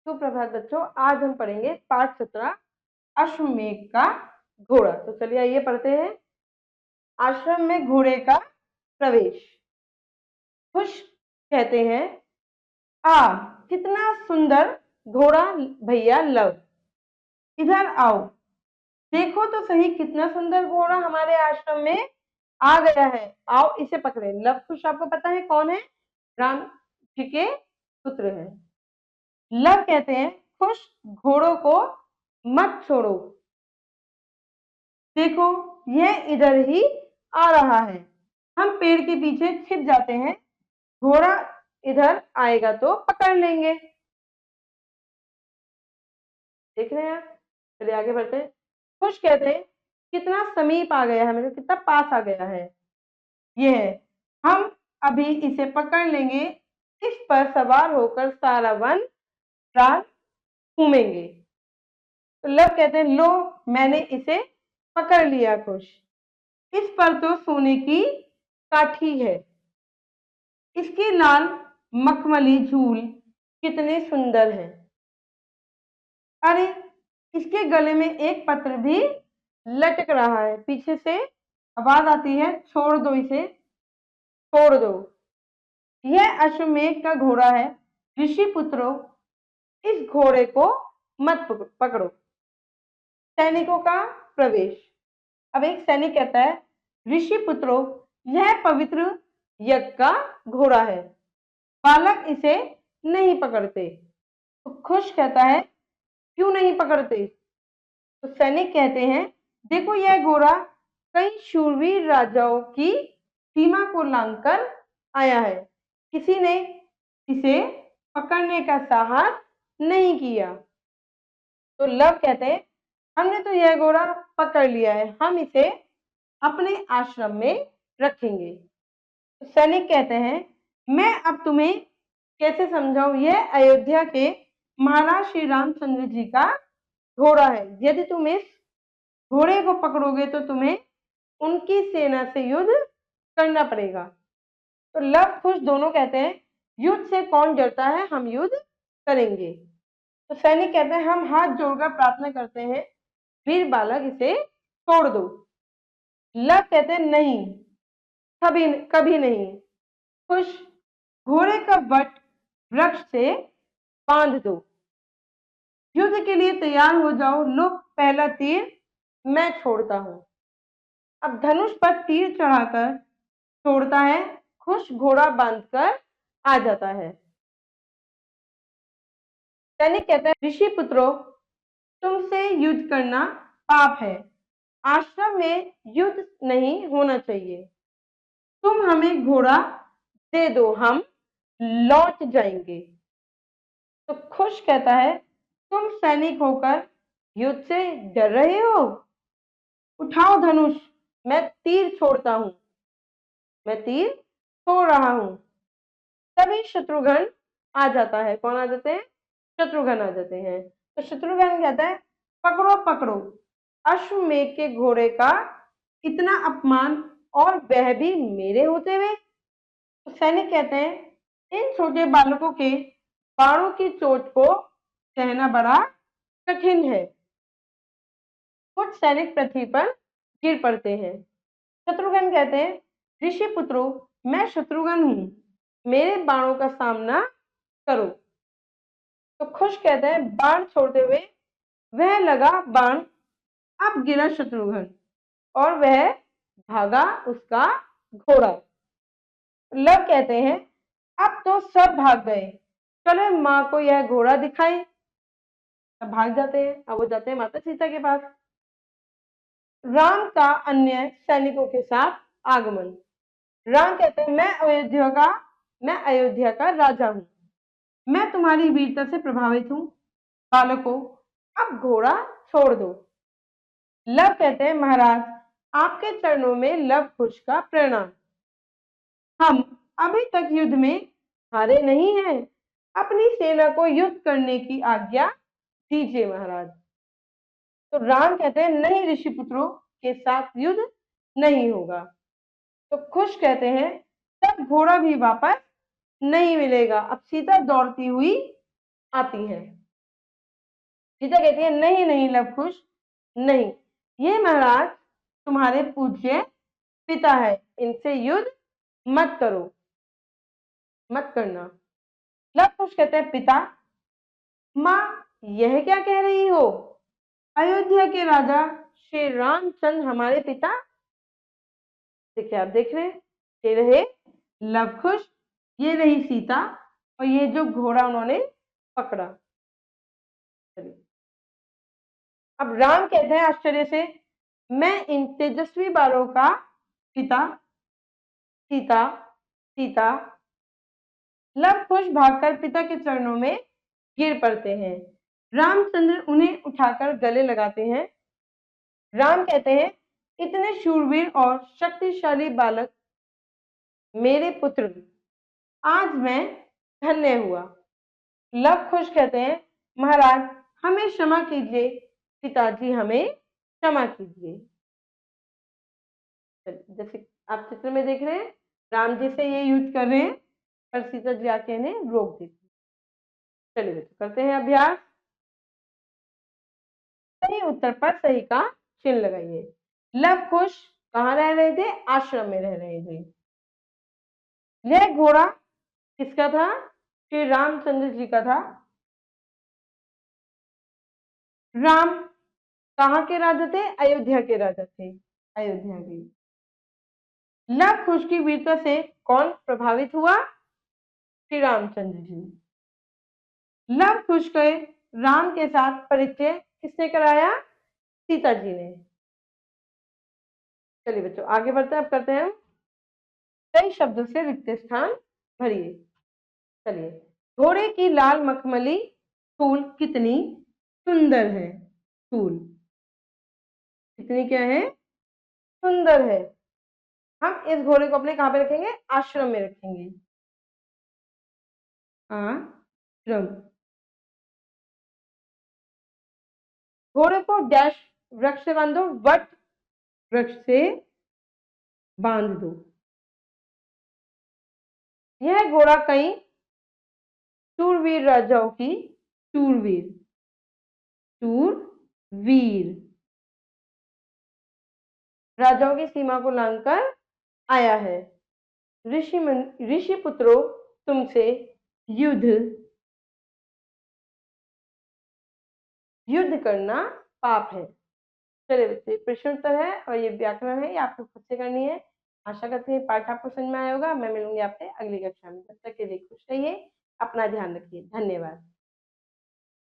सुप्रभात बच्चों, आज हम पढ़ेंगे पाठ 17 अश्वमेध का घोड़ा। तो चलिए आइए पढ़ते हैं। आश्रम में घोड़े का प्रवेश। खुश कहते हैं, आ कितना सुंदर घोड़ा भैया लव, इधर आओ देखो तो सही कितना सुंदर घोड़ा हमारे आश्रम में आ गया है, आओ इसे पकड़े। लव कुश आपको पता है कौन है? राम जी के पुत्र हैं। लव कहते हैं, खुश घोड़ों को मत छोड़ो, देखो यह इधर ही आ रहा है। हम पेड़ के पीछे छिप जाते हैं, घोड़ा इधर आएगा तो पकड़ लेंगे। देख रहे हैं? चलिए आगे बढ़ते हैं। खुश कहते हैं, कितना समीप आ गया है, मतलब कितना पास आ गया है। यह है, हम अभी इसे पकड़ लेंगे, इस पर सवार होकर सारा वन रात घूमेंगे। तो लव कहते हैं, लो मैंने इसे पकड़ लिया खुश, इस पर तो सोने की काठी है, इसके लाल मखमली झूल कितने सुंदर हैं। अरे इसके गले में एक पत्र भी लटक रहा है। पीछे से आवाज आती है, छोड़ दो इसे, छोड़ दो। यह अश्वमेध का घोड़ा है, ऋषि पुत्रों इस घोड़े को मत पकड़ो। सैनिकों का प्रवेश। अब एक सैनिक कहता है, ऋषि पुत्रों यह पवित्र यज्ञ का घोड़ा है, बालक इसे नहीं पकड़ते। तो खुश कहता है, क्यों नहीं पकड़ते? तो सैनिक कहते हैं, देखो यह घोड़ा कई शूरवीर राजाओं की सीमा को लांघकर आया है, किसी ने इसे पकड़ने का साहस नहीं किया। तो लव कहते हैं, हमने तो यह घोड़ा पकड़ लिया है, हम इसे अपने आश्रम में रखेंगे। तो सैनिक कहते हैं, मैं अब तुम्हें कैसे समझाऊं, यह अयोध्या के महाराज श्री रामचंद्र जी का घोड़ा है, यदि तुम इस घोड़े को पकड़ोगे तो तुम्हें उनकी सेना से युद्ध करना पड़ेगा। तो लव खुश दोनों कहते हैं, युद्ध से कौन डरता है, हम युद्ध करेंगे। तो सैनिक कहते हैं, हम हाथ जोड़कर प्रार्थना करते हैं, वीर बालक इसे छोड़ दो। लव कहते हैं, नहीं कभी कभी नहीं। खुश घोड़े का वट वृक्ष से बांध दो, युद्ध के लिए तैयार हो जाओ, लो पहला तीर मैं छोड़ता हूं। अब धनुष पर तीर चढ़ाकर छोड़ता है, खुश घोड़ा बांधकर आ जाता है। सैनिक कहता है, ऋषि पुत्रों तुमसे युद्ध करना पाप है, आश्रम में युद्ध नहीं होना चाहिए, तुम हमें घोड़ा दे दो, हम लौट जाएंगे। तो खुश कहता है, तुम सैनिक होकर युद्ध से डर रहे हो, उठाओ धनुष, मैं तीर छोड़ता हूं, मैं तीर छोड़ रहा हूं। तभी शत्रुघ्न आ जाता है। कौन आ जाते हैं? शत्रुघ्न आ जाते हैं। तो शत्रुघ्न कहता है, पकड़ो पकड़ो, अश्वमेध के घोड़े का इतना अपमान, और वह भी मेरे होते हुए। तो सैनिक कहते हैं, इन छोटे बालकों के बाणों की चोट को सहना बड़ा कठिन है। कुछ सैनिक पृथ्वी पर गिर पड़ते हैं। शत्रुघ्न कहते हैं, ऋषि पुत्रों मैं शत्रुघ्न हूं, मेरे बाणों का सामना करो। तो खुश कहते हैं, बाण छोड़ते हुए वह लगा बाण, अब गिरा शत्रुघ्न और वह भागा उसका घोड़ा। लव कहते हैं, अब तो सब भाग गए, चलो माँ को यह घोड़ा दिखाएं। अब भाग जाते हैं, अब वो जाते हैं माता सीता के पास। राम का अन्य सैनिकों के साथ आगमन। राम कहते हैं, मैं अयोध्या का राजा हूं, मैं तुम्हारी वीरता से प्रभावित हूं, बालकों अब घोड़ा छोड़ दो। लव कहते हैं, महाराज आपके चरणों में लव कुश का प्रणाम, हम अभी तक युद्ध में हारे नहीं हैं, अपनी सेना को युद्ध करने की आज्ञा दीजिए महाराज। तो राम कहते हैं, नहीं ऋषि पुत्रों के साथ युद्ध नहीं होगा। तो खुश कहते हैं, तब घोड़ा भी वापस नहीं मिलेगा। अब सीता दौड़ती हुई आती है। सीता कहती है नहीं नहीं लव कुश, नहीं, ये महाराज तुम्हारे पूज्य पिता है, इनसे युद्ध मत करो, मत करना। लव कुश कहते हैं पिता, माँ यह क्या कह रही हो, अयोध्या के राजा श्री रामचंद्र हमारे पिता। देखिए आप देख रहे हैं, ये रहे लव कुश, ये रही सीता, और ये जो घोड़ा उन्होंने पकड़ा। अब राम कहते हैं आश्चर्य से, मैं इन तेजस्वी बालों का पिता। सीता सीता लव कुश भागकर पिता के चरणों में गिर पड़ते हैं। रामचंद्र उन्हें उठाकर गले लगाते हैं। राम कहते हैं इतने शूरवीर और शक्तिशाली बालक मेरे पुत्र, आज मैं धन्य हुआ। लव कुश कहते हैं महाराज हमें क्षमा कीजिए, पिताजी हमें क्षमा कीजिए। जैसे आप चित्र में देख रहे हैं, राम जी से ये युद्ध कर रहे हैं, पर सीता जी आके इन्हें रोक देती। चलिए बच्चों करते हैं अभ्यास। सही उत्तर पर सही का चिन्ह लगाइए। लव कुश कहाँ रह रहे थे, आश्रम में रह रहे थे। यह घोड़ा किसका था, श्री रामचंद्र जी का था। राम कहाँ के राजा थे, अयोध्या के राजा थे, अयोध्या के। लव कुश की वीरता से कौन प्रभावित हुआ, श्री रामचंद्र जी। लव कुश के राम के साथ परिचय किसने कराया, सीता जी ने। चलिए बच्चों आगे बढ़ते हैं, अब करते हैं कई शब्दों से रिक्त स्थान भरिए। चलिए, घोड़े की लाल मखमली फूल कितनी सुंदर है, फूल कितनी क्या है, सुंदर है। हम इस घोड़े को अपने कहां पे रखेंगे, आश्रम में रखेंगे, आश्रम। घोड़े को डैश वृक्ष से बांध दो, वट वृक्ष से बांध दो। यह घोड़ा कई शूरवीर राजाओं की, शूरवीर शूरवीर राजाओं की सीमा को लांघकर आया है। ऋषि पुत्रों तुमसे युद्ध युद्ध करना पाप है। चलिए बच्चे, प्रश्न उत्तर है और ये व्याकरण है, ये आपको खुद से करनी है। आशा करती हूँ पाठ आपको समझ में आया होगा। मैं मिलूंगी आपसे अगली कक्षा में, तब तक के लिए खुश रहिए, अपना ध्यान रखिए, धन्यवाद।